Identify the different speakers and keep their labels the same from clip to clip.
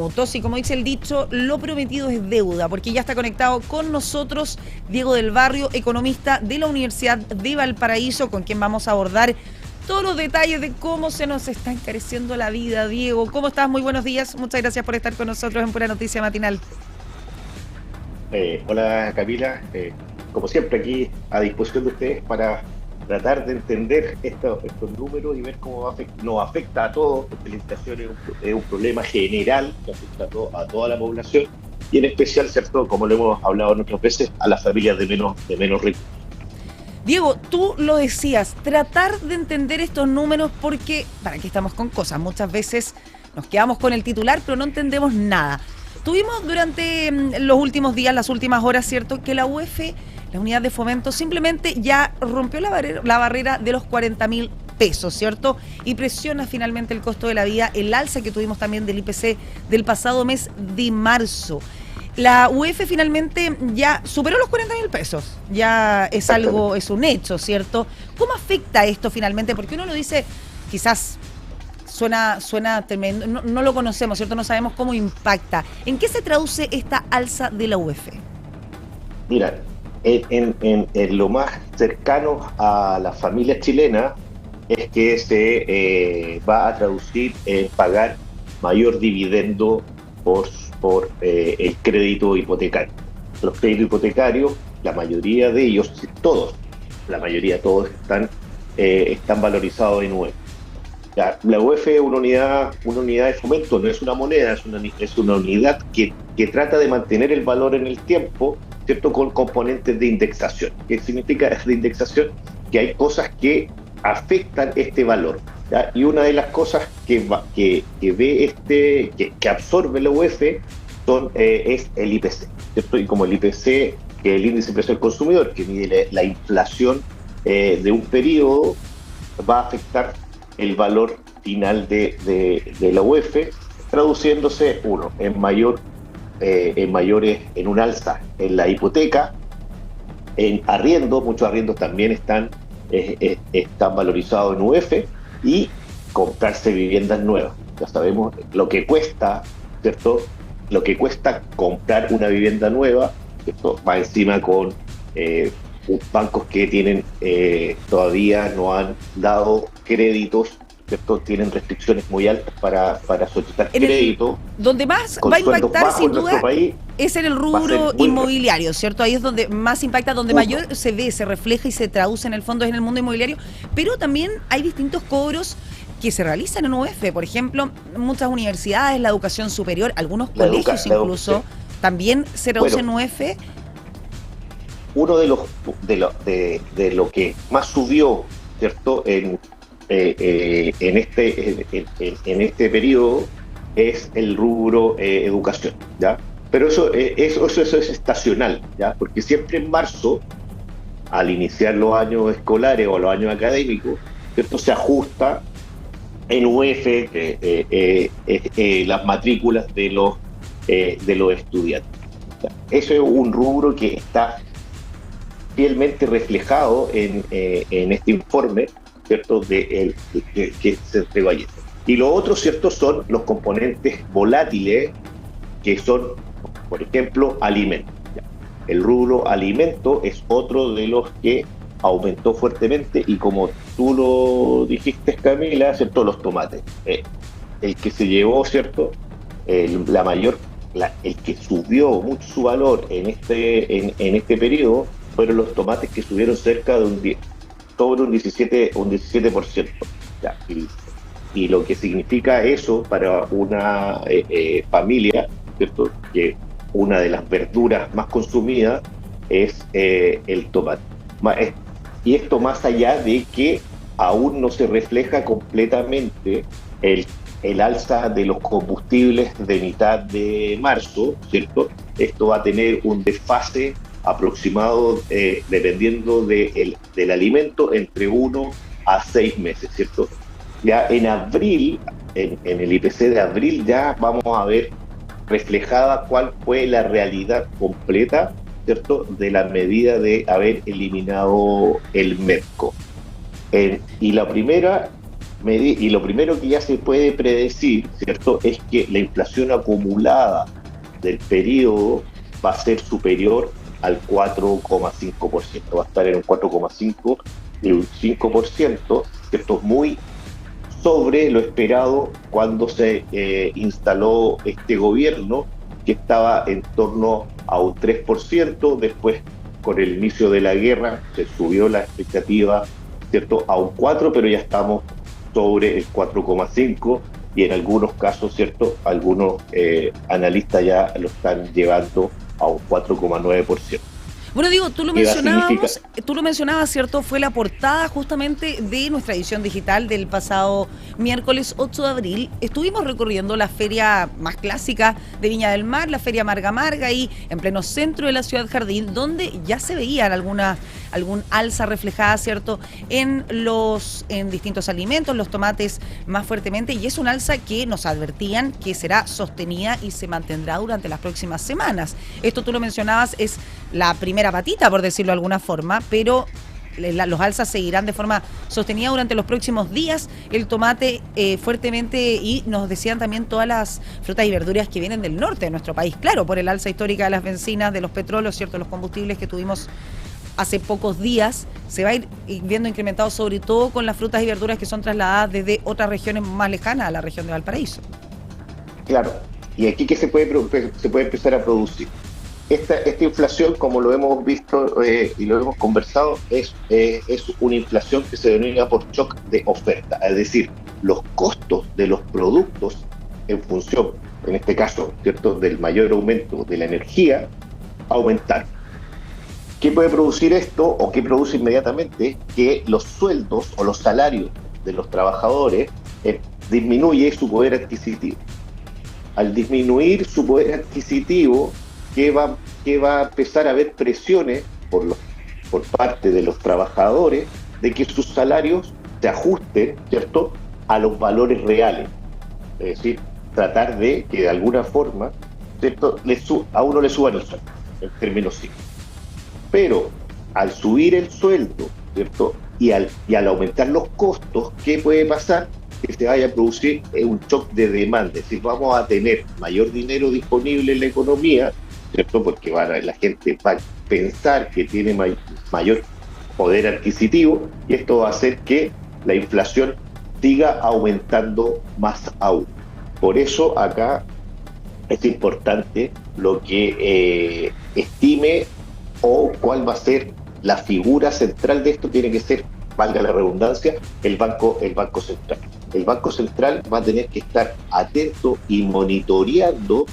Speaker 1: minutos y como dice el dicho, lo prometido es deuda, porque ya está conectado con nosotros Diego del Barrio, economista de la Universidad de Valparaíso, con quien vamos a abordar todos los detalles de cómo se nos está encareciendo la vida. Diego, ¿cómo estás? Muy buenos días. Muchas gracias por estar con nosotros en Pura Noticia Matinal.
Speaker 2: Hola Camila, como siempre aquí a disposición de ustedes para tratar de entender estos números y ver cómo nos afecta a todos, porque la inflación es un problema general que afecta a toda la población y en especial, ¿cierto? Como lo hemos hablado en otras veces, a las familias de menos ricos.
Speaker 1: Diego, tú lo decías, tratar de entender estos números porque, ¿para qué estamos con cosas? Muchas veces nos quedamos con el titular, pero no entendemos nada. Tuvimos durante los últimos días, las últimas horas, ¿cierto?, que la UEF, la unidad de fomento, simplemente ya rompió la barrera de los 40.000 pesos, ¿cierto? Y presiona finalmente el costo de la vida, el alza que tuvimos también del IPC del pasado mes de marzo. La UEF finalmente ya superó los 40.000 pesos, ya es algo, es un hecho, ¿cierto? ¿Cómo afecta esto finalmente? Porque uno lo dice, quizás suena tremendo, no lo conocemos, ¿cierto? No sabemos cómo impacta. ¿En qué se traduce esta alza de la UEF?
Speaker 2: Mira, en lo más cercano a la familia chilena es que se va a traducir en pagar mayor dividendo por el crédito hipotecario. Los créditos hipotecarios, la mayoría de ellos, la mayoría de todos están valorizados en UEF. La UEF es una unidad de fomento, no es una moneda, es una unidad que trata de mantener el valor en el tiempo, ¿cierto? Con componentes de indexación. ¿Qué significa de indexación? Que hay cosas que afectan este valor, ¿ya? Y una de las cosas que absorbe la UEF es el IPC, ¿cierto? Y como el IPC, que es el índice de precio del consumidor, que mide la inflación de un periodo, va a afectar el valor final de la UEF, traduciéndose, en un alza en la hipoteca, en arriendo, muchos arriendos también están valorizados en UEF, y comprarse viviendas nuevas. Ya sabemos lo que cuesta, ¿cierto? Lo que cuesta comprar una vivienda nueva, ¿cierto? Va encima con bancos que todavía no han dado créditos, ¿cierto? Tienen restricciones muy altas para solicitar crédito.
Speaker 1: Donde más va a impactar, sin duda,
Speaker 2: país,
Speaker 1: es en el rubro inmobiliario, ¿cierto? Ahí es donde más impacta, donde mayor se ve, se refleja y se traduce en el fondo es en el mundo inmobiliario, pero también hay distintos cobros que se realizan en UEF. Por ejemplo, muchas universidades, la educación superior, algunos colegios incluso, también se traduce en UEF.
Speaker 2: Uno de lo que más subió, ¿cierto? En este periodo es el rubro educación, ¿ya? Pero eso es estacional, ¿ya? Porque siempre en marzo, al iniciar los años escolares o los años académicos, ¿cierto? Se ajusta en UEF las matrículas de los estudiantes, ¿ya? Eso es un rubro que está fielmente reflejado en este informe, ¿cierto? Que se entregó ayer. Y lo otro, ¿cierto?, son los componentes volátiles, que son, por ejemplo, alimentos. El rubro alimento es otro de los que aumentó fuertemente, y como tú lo dijiste, Camila, ¿cierto?, los tomates. El que se llevó, ¿cierto?, el que subió mucho su valor en este periodo fueron los tomates, que subieron cerca de sobre un 17%. ¿Ya? Y lo que significa eso para una familia, ¿cierto?, que una de las verduras más consumidas es el tomate. Y esto más allá de que aún no se refleja completamente el alza de los combustibles de mitad de marzo, ¿cierto? Esto va a tener un desfase aproximado, dependiendo del alimento, entre 1 a 6 meses, ¿cierto? Ya en abril, en el IPC de abril, ya vamos a ver reflejada cuál fue la realidad completa, ¿cierto?, de la medida de haber eliminado el MEPCO. Y la primera y lo primero que ya se puede predecir, ¿cierto?, es que la inflación acumulada del periodo va a ser superior al 4,5%, va a estar en un 4,5 y un 5%, ¿cierto?, muy sobre lo esperado cuando se instaló este gobierno, que estaba en torno a un 3%. Después, con el inicio de la guerra, se subió la expectativa, ¿cierto?, a un 4%, pero ya estamos sobre el 4,5%, y en algunos casos, ¿cierto?, algunos analistas ya lo están llevando a un 4,9%.
Speaker 1: Bueno, Diego,
Speaker 2: Significa,
Speaker 1: tú lo mencionabas, ¿cierto? Fue la portada justamente de nuestra edición digital del pasado miércoles 8 de abril. Estuvimos recorriendo la feria más clásica de Viña del Mar, la feria Marga Marga, ahí en pleno centro de la ciudad Jardín, donde ya se veían algún alza reflejada, ¿cierto?, en distintos alimentos, los tomates más fuertemente, y es un alza que nos advertían que será sostenida y se mantendrá durante las próximas semanas. Esto tú lo mencionabas, es la primera patita, por decirlo de alguna forma, pero los alzas seguirán de forma sostenida durante los próximos días. El tomate fuertemente, y nos decían también todas las frutas y verduras que vienen del norte de nuestro país, claro, por el alza histórica de las bencinas, de los petróleos, ¿cierto?, los combustibles que tuvimos hace pocos días, se va a ir viendo incrementado, sobre todo con las frutas y verduras que son trasladadas desde otras regiones más lejanas a la región de Valparaíso.
Speaker 2: claro, y aquí que se puede empezar a producir. Esta inflación, como lo hemos visto y lo hemos conversado, es una inflación que se denomina por shock de oferta, es decir, los costos de los productos en función, en este caso, ¿cierto?, del mayor aumento de la energía, aumentar. ¿Qué puede producir esto, o qué produce inmediatamente? Que los sueldos o los salarios de los trabajadores disminuye su poder adquisitivo. Al disminuir su poder adquisitivo, que va a empezar a haber presiones por parte de los trabajadores de que sus salarios se ajusten, ¿cierto?, a los valores reales. Es decir, tratar de que de alguna forma, ¿cierto?, a uno le suban el sueldo, en términos simples. Pero al subir el sueldo, ¿cierto?, y al aumentar los costos, ¿qué puede pasar? Que se vaya a producir un shock de demanda. Es decir, vamos a tener mayor dinero disponible en la economía, ¿cierto?, porque la gente va a pensar que tiene mayor poder adquisitivo, y esto va a hacer que la inflación siga aumentando más aún. Por eso acá es importante lo que estime, o cuál va a ser la figura central de esto. Tiene que ser, valga la redundancia, el Banco Central. El Banco Central va a tener que estar atento y monitoreando,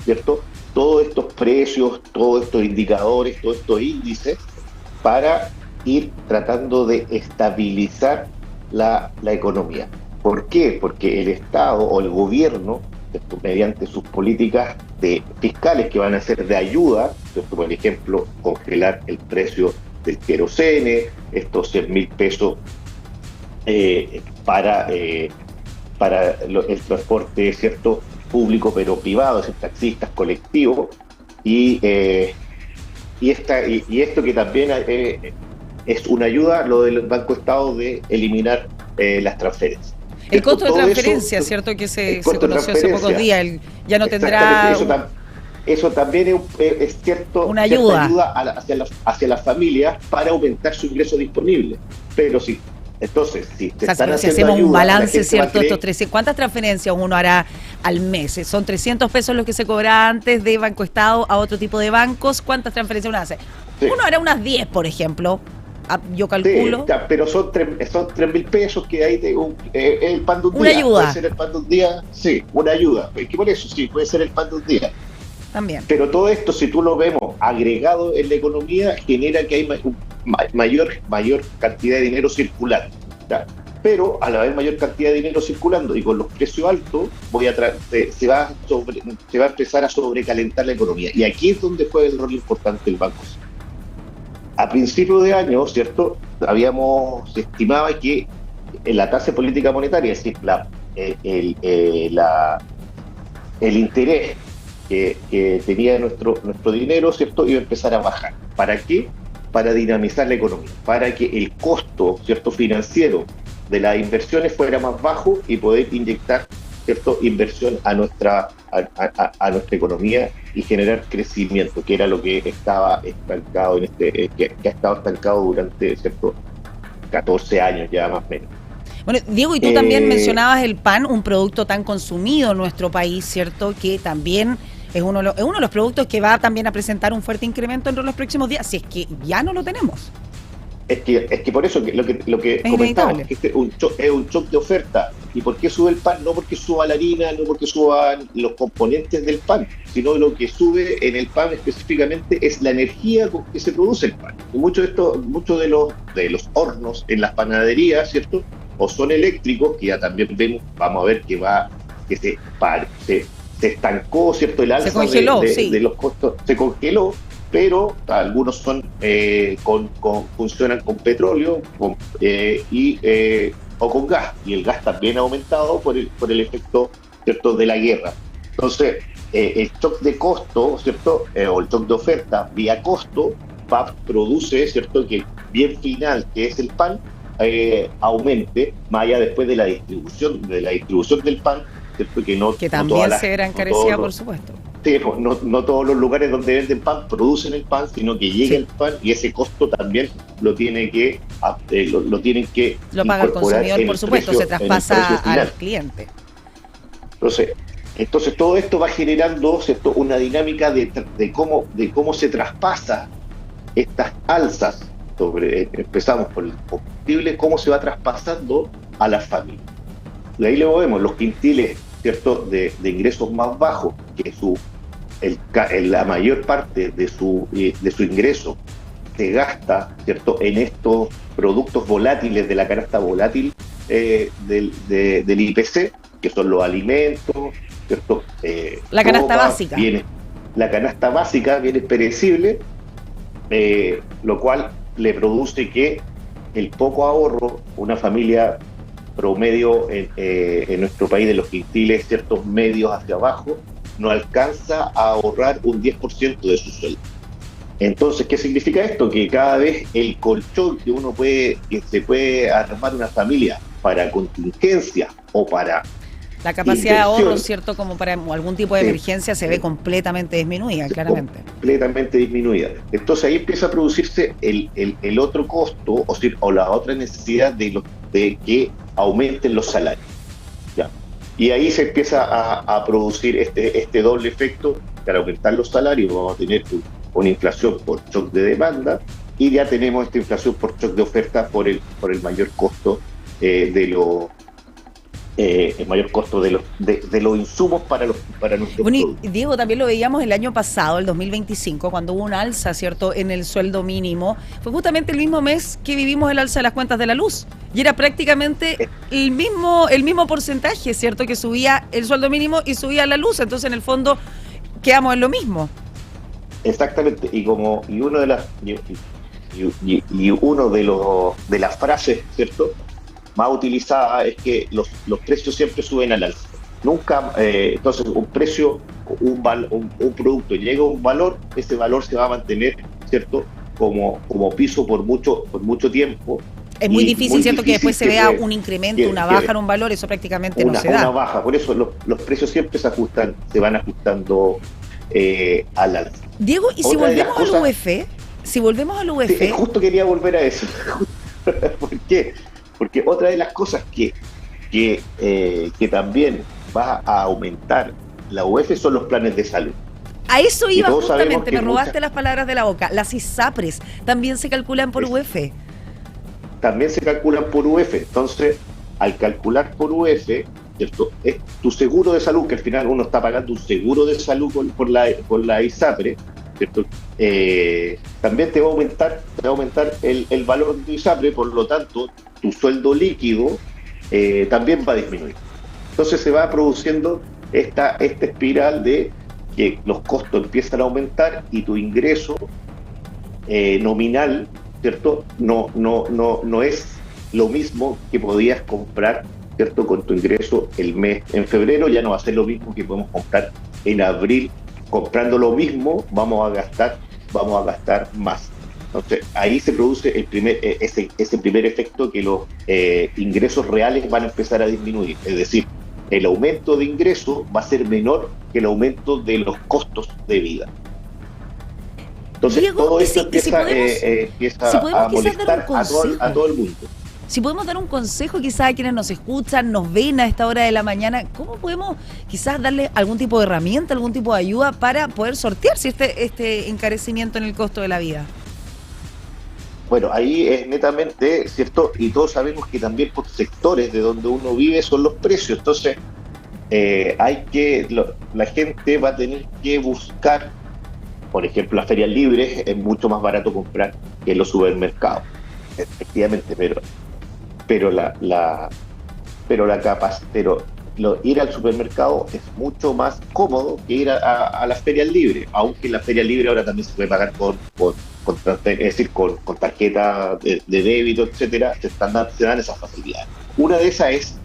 Speaker 2: ¿cierto?, todos estos precios, todos estos indicadores, todos estos índices, para ir tratando de estabilizar la economía. ¿Por qué? Porque el Estado o el gobierno, ¿cierto?, mediante sus políticas fiscales que van a ser de ayuda, ¿cierto?, por ejemplo, congelar el precio del querosene, estos 100.000 pesos para el transporte, ¿cierto?, público pero privado, es decir, taxistas, colectivos, y esto que también es una ayuda, lo del Banco Estado, de eliminar las transferencias.
Speaker 1: El costo de transferencia, eso, ¿cierto?, que se conoció hace pocos días, ya no tendrá...
Speaker 2: Eso también es cierto,
Speaker 1: una ayuda
Speaker 2: hacia las familias para aumentar su ingreso disponible. Pero sí, entonces, si te están haciendo, si
Speaker 1: hacemos
Speaker 2: ayuda,
Speaker 1: un balance, ¿cierto?
Speaker 2: Cree...
Speaker 1: Estos 300, ¿cuántas transferencias uno hará al mes? Son 300 pesos los que se cobra antes de Banco Estado a otro tipo de bancos. ¿Cuántas transferencias uno hace? Sí. Uno hará unas 10, por ejemplo. Yo calculo.
Speaker 2: Sí, pero son 3.000 pesos que ahí tengo el pan de un día.
Speaker 1: Una ayuda.
Speaker 2: Puede ser el pan de un día, sí, una ayuda. Es que por eso sí, puede ser el pan de un día.
Speaker 1: También.
Speaker 2: Pero todo esto, si tú lo vemos agregado en la economía, genera que hay mayor cantidad de dinero circulando. ¿Ya? Pero al haber mayor cantidad de dinero circulando y con los precios altos, se va a empezar a sobrecalentar la economía. Y aquí es donde juega el rol importante el Banco Central. A principio de año, ¿cierto?, se estimaba que la tasa de política monetaria, es decir, el interés que tenía nuestro dinero, ¿cierto?, iba a empezar a bajar. ¿Para qué? Para dinamizar la economía, para que el costo, ¿cierto?, financiero de las inversiones fuera más bajo y poder inyectar, ¿cierto?, inversión a nuestra economía y generar crecimiento, que era lo que estaba estancado que ha estado estancado durante, ¿cierto?, 14 años ya más o menos.
Speaker 1: Bueno, Diego, y tú también mencionabas el pan, un producto tan consumido en nuestro país, ¿cierto? Que también es es uno de los productos que va también a presentar un fuerte incremento en los próximos días, si es que ya no lo tenemos.
Speaker 2: Es que por eso lo que
Speaker 1: Es
Speaker 2: comentamos,
Speaker 1: inevitable.
Speaker 2: que es un shock de oferta. ¿Y por qué sube el pan? No porque suba la harina, no porque suban los componentes del pan, sino lo que sube en el pan específicamente es la energía con que se produce el pan. Y muchos de los hornos en las panaderías, ¿cierto? O son eléctricos, que ya también vamos a ver que se estancó, ¿cierto? El
Speaker 1: Se
Speaker 2: alza
Speaker 1: congeló, sí.
Speaker 2: de los costos se congeló, pero algunos funcionan con petróleo o con gas, y el gas también ha aumentado por el efecto, ¿cierto?, de la guerra. Entonces, el shock de costo, ¿cierto?, o el shock de oferta vía costo produce, ¿cierto?, que el bien final, que es el pan, aumente, más allá después de la distribución del pan, ¿cierto?, que
Speaker 1: Que
Speaker 2: no todas
Speaker 1: también se verá
Speaker 2: no todos
Speaker 1: encarecida,
Speaker 2: los,
Speaker 1: por supuesto.
Speaker 2: sí, pues, no todos los lugares donde venden pan producen el pan, sino que llega
Speaker 1: Sí,
Speaker 2: el pan y ese costo también lo tienen que
Speaker 1: lo paga el
Speaker 2: incorporar
Speaker 1: consumidor, por supuesto, se
Speaker 2: en el
Speaker 1: traspasa
Speaker 2: precio
Speaker 1: al
Speaker 2: final.
Speaker 1: cliente.
Speaker 2: Entonces, todo esto va generando, ¿cierto?, una dinámica de cómo se traspasa estas alzas. Empezamos por el combustible, cómo se va traspasando a las familias. Y ahí luego vemos los quintiles, ¿cierto?, de ingresos más bajos, que la mayor parte de su ingreso se gasta, ¿cierto?, en estos productos volátiles de la canasta volátil del IPC, que son los alimentos, ¿cierto?
Speaker 1: La canasta
Speaker 2: Ropa,
Speaker 1: básica.
Speaker 2: la canasta básica, bienes perecibles, lo cual le produce que el poco ahorro, una familia promedio en nuestro país de los quintiles, ciertos medios hacia abajo, no alcanza a ahorrar un 10% de su sueldo. Entonces, ¿qué significa esto? Que cada vez el colchón que se puede armar una familia para contingencia o para
Speaker 1: La capacidad de ahorro,
Speaker 2: inversión,
Speaker 1: ¿cierto? Como para algún tipo de
Speaker 2: se,
Speaker 1: emergencia se ve completamente disminuida,
Speaker 2: se
Speaker 1: claramente.
Speaker 2: completamente disminuida. Entonces ahí empieza a producirse el otro costo, o la otra necesidad de que aumenten los salarios. ¿Ya? Y ahí se empieza a producir este doble efecto, que al aumentar los salarios vamos a tener una inflación por shock de demanda, y ya tenemos esta inflación por shock de oferta por el mayor costo el mayor costo de los insumos para nuestros
Speaker 1: Bueno,
Speaker 2: productos.
Speaker 1: y Diego, también lo veíamos el año pasado, el 2025, cuando hubo un alza, ¿cierto?, en el sueldo mínimo. Fue justamente el mismo mes que vivimos el alza de las cuentas de la luz. Y era prácticamente el mismo porcentaje, ¿cierto?, que subía el sueldo mínimo y subía la luz. Entonces, en el fondo, quedamos en lo mismo.
Speaker 2: Exactamente, uno de las frases, ¿cierto?, más utilizada es que los precios siempre suben al alza. Nunca, entonces un producto llega a un valor, ese valor se va a mantener, ¿cierto?, como piso por mucho tiempo.
Speaker 1: Es muy difícil, ¿cierto?, que después se vea un incremento, una baja en un valor, eso prácticamente no se da.
Speaker 2: Una baja, por eso los precios siempre se van ajustando al alza.
Speaker 1: Diego, y si volvemos al UF,
Speaker 2: Sí, justo quería volver a eso. ¿Por qué? Porque otra de las cosas que también va a aumentar la UF son los planes de salud.
Speaker 1: A eso iba justamente, me robaste
Speaker 2: muchas,
Speaker 1: las palabras de la boca. Las ISAPRES también se calculan por UF.
Speaker 2: También se calculan por UF. Entonces, al calcular por UF, ¿cierto?, es tu seguro de salud, que al final uno está pagando un seguro de salud por la ISAPRE, ¿cierto? También te va a aumentar el valor de tu ISAPRE, por lo tanto, tu sueldo líquido también va a disminuir. Entonces se va produciendo esta espiral de que los costos empiezan a aumentar y tu ingreso nominal, ¿cierto?, no es lo mismo que podías comprar, ¿cierto?, con tu ingreso en febrero. Ya no va a ser lo mismo que podemos comprar en abril. Comprando lo mismo vamos a gastar más. Entonces, ahí se produce ese primer efecto que los ingresos reales van a empezar a disminuir. Es decir, el aumento de ingresos va a ser menor que el aumento de los costos de vida. Entonces,
Speaker 1: Diego,
Speaker 2: todo
Speaker 1: y
Speaker 2: esto
Speaker 1: si
Speaker 2: empieza
Speaker 1: podemos
Speaker 2: a
Speaker 1: quizás dar un
Speaker 2: molestar
Speaker 1: consejo.
Speaker 2: a todo el mundo.
Speaker 1: Si podemos dar un consejo quizás a quienes nos escuchan, nos ven a esta hora de la mañana, ¿cómo podemos quizás darle algún tipo de herramienta, algún tipo de ayuda para poder sortearse este encarecimiento en el costo de la vida?
Speaker 2: Bueno, ahí es netamente, ¿cierto? Y todos sabemos que también por sectores de donde uno vive son los precios. Entonces, la gente va a tener que buscar, por ejemplo, las ferias libres es mucho más barato comprar que en los supermercados, efectivamente, pero ir al supermercado es mucho más cómodo que ir a las ferias libres, aunque en las ferias libres ahora también se puede pagar es decir, con tarjeta de débito, etcétera, se dan esas facilidades. Una de esas es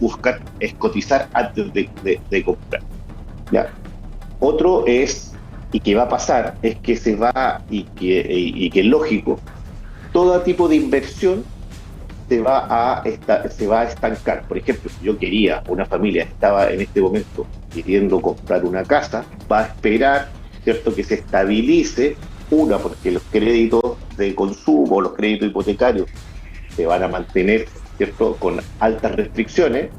Speaker 2: cotizar antes de comprar. ¿Ya? Otro es, y que va a pasar, es que y que es lógico, todo tipo de inversión se va a estancar. Por ejemplo, si yo quería, una familia estaba en este momento queriendo comprar una casa, va a esperar, ¿cierto?, que se estabilice, porque los créditos de consumo, los créditos hipotecarios se van a mantener, ¿cierto?, con altas restricciones,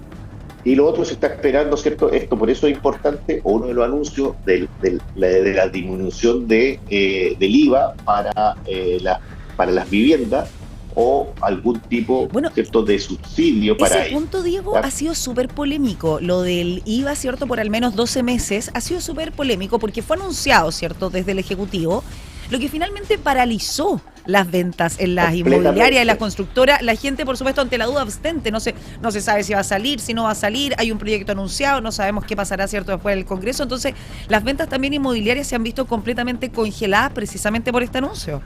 Speaker 2: y lo otro se está esperando, ¿cierto? Por eso es importante, uno de los anuncios de la disminución del IVA para las viviendas, o algún tipo,
Speaker 1: Bueno,
Speaker 2: ¿cierto?, de subsidio para
Speaker 1: ese
Speaker 2: ellos.
Speaker 1: punto, Diego,
Speaker 2: ¿Ya?
Speaker 1: ha sido súper polémico. Lo del IVA, ¿cierto?, por al menos 12 meses, ha sido súper polémico porque fue anunciado, ¿cierto?, desde el Ejecutivo, lo que finalmente paralizó las ventas en las inmobiliarias, en las constructoras. La gente, por supuesto, ante la duda abstente, no se sabe si va a salir, si no va a salir, hay un proyecto anunciado, no sabemos qué pasará, ¿cierto?, después del Congreso. Entonces, las ventas también inmobiliarias se han visto completamente congeladas precisamente por este anuncio.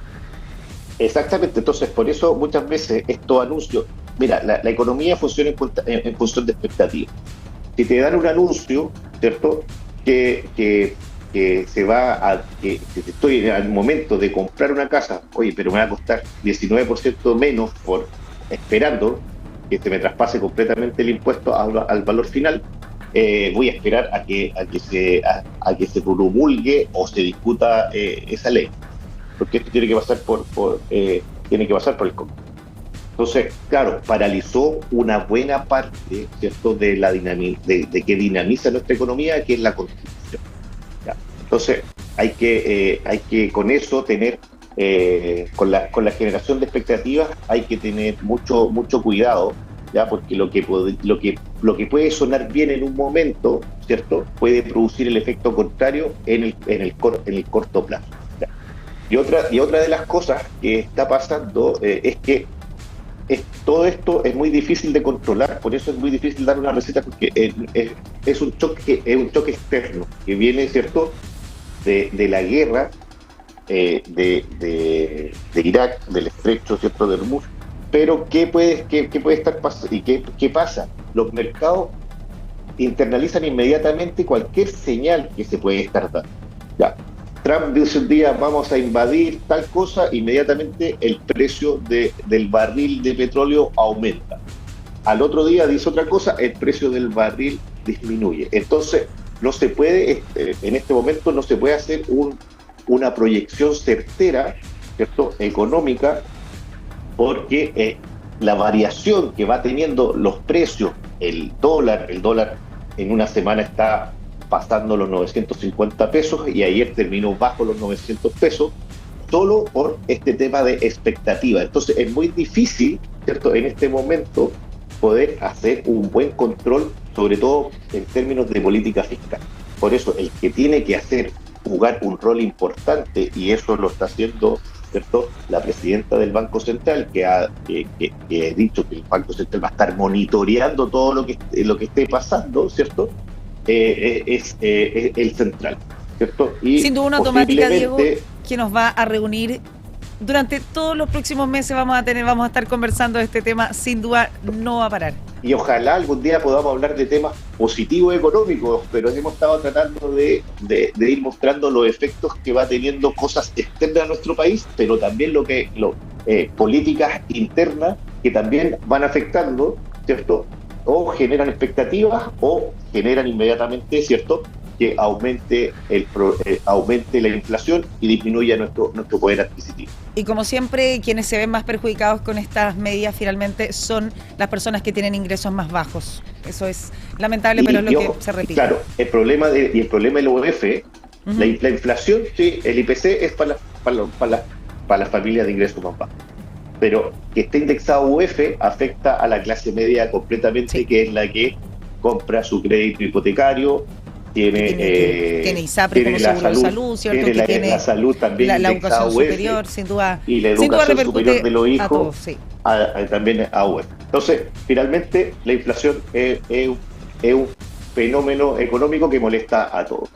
Speaker 2: Exactamente, entonces por eso muchas veces estos anuncios, mira, la economía funciona en función de expectativas. Si te dan un anuncio, ¿cierto?, que estoy en el momento de comprar una casa, oye, pero me va a costar 19% menos esperando que se me traspase completamente el impuesto al valor final. Voy a esperar a que se promulgue o se discuta esa ley, porque esto tiene que pasar por el Congreso. Entonces, claro, paralizó una buena parte, ¿cierto?, de que dinamiza nuestra economía, que es la Constitución. ¿Ya? Entonces, hay que con eso tener, con la generación de expectativas, hay que tener mucho cuidado, ¿ya? Porque lo que puede sonar bien en un momento, ¿cierto?, puede producir el efecto contrario en el corto plazo. ¿Ya? Y otra de las cosas que está pasando es que todo esto es muy difícil de controlar, por eso es muy difícil dar una receta, porque es un choque externo que viene, ¿cierto?, de la guerra de Irak, del estrecho, ¿cierto?, de Hormuz. Pero ¿qué puede estar pasando? ¿Y qué pasa? Los mercados internalizan inmediatamente cualquier señal que se puede estar dando. Ya. Trump dice un día vamos a invadir tal cosa, inmediatamente el precio del barril de petróleo aumenta. Al otro día dice otra cosa, el precio del barril disminuye. Entonces, no se puede, en este momento no se puede hacer una proyección certera, ¿cierto?, económica, porque la variación que va teniendo los precios, el dólar en una semana está pasando los 950 pesos y ayer terminó bajo los 900 pesos, solo por este tema de expectativa. Entonces es muy difícil, ¿cierto?, en este momento poder hacer un buen control, sobre todo en términos de política fiscal. Por eso el que tiene que jugar un rol importante, y eso lo está haciendo, ¿cierto?, la presidenta del Banco Central, que ha dicho que el Banco Central va a estar monitoreando todo lo que esté pasando, ¿cierto?, es el central, ¿cierto? Y
Speaker 1: Sin duda una temática, Diego, que nos va a reunir durante todos los próximos meses. Vamos a estar conversando de este tema, sin duda no va a parar.
Speaker 2: y ojalá algún día podamos hablar de temas positivos económicos, pero hemos estado tratando de ir mostrando los efectos que va teniendo cosas externas a nuestro país, pero también políticas internas que también van afectando, ¿cierto? O generan expectativas o generan inmediatamente, ¿cierto?, que aumente la inflación y disminuya nuestro poder adquisitivo.
Speaker 1: Y como siempre, quienes se ven más perjudicados con estas medidas finalmente son las personas que tienen ingresos más bajos. Eso es lamentable, pero es lo que se repite.
Speaker 2: Claro, el problema del UF, la inflación, sí, el IPC es para las familias de ingresos más bajos. Pero que esté indexado UF afecta a la clase media completamente, sí, que es la que compra su crédito hipotecario, tiene
Speaker 1: ISAPRE como seguro de salud, ¿cierto?
Speaker 2: Tiene la salud también,
Speaker 1: la educación superior, sin duda.
Speaker 2: Y la educación superior de los hijos,
Speaker 1: todos, sí,
Speaker 2: también a UF. Entonces, finalmente, la inflación es un fenómeno económico que molesta a todos.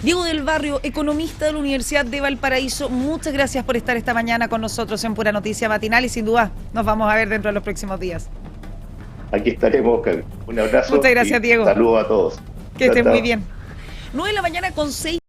Speaker 1: Diego del Barrio, economista de la Universidad de Valparaíso, muchas gracias por estar esta mañana con nosotros en Pura Noticia Matinal y sin duda nos vamos a ver dentro de los próximos días.
Speaker 2: Aquí estaremos, un abrazo.
Speaker 1: Muchas gracias, Diego.
Speaker 2: Saludos a todos.
Speaker 1: Que estén muy bien. 9 de la mañana con 6.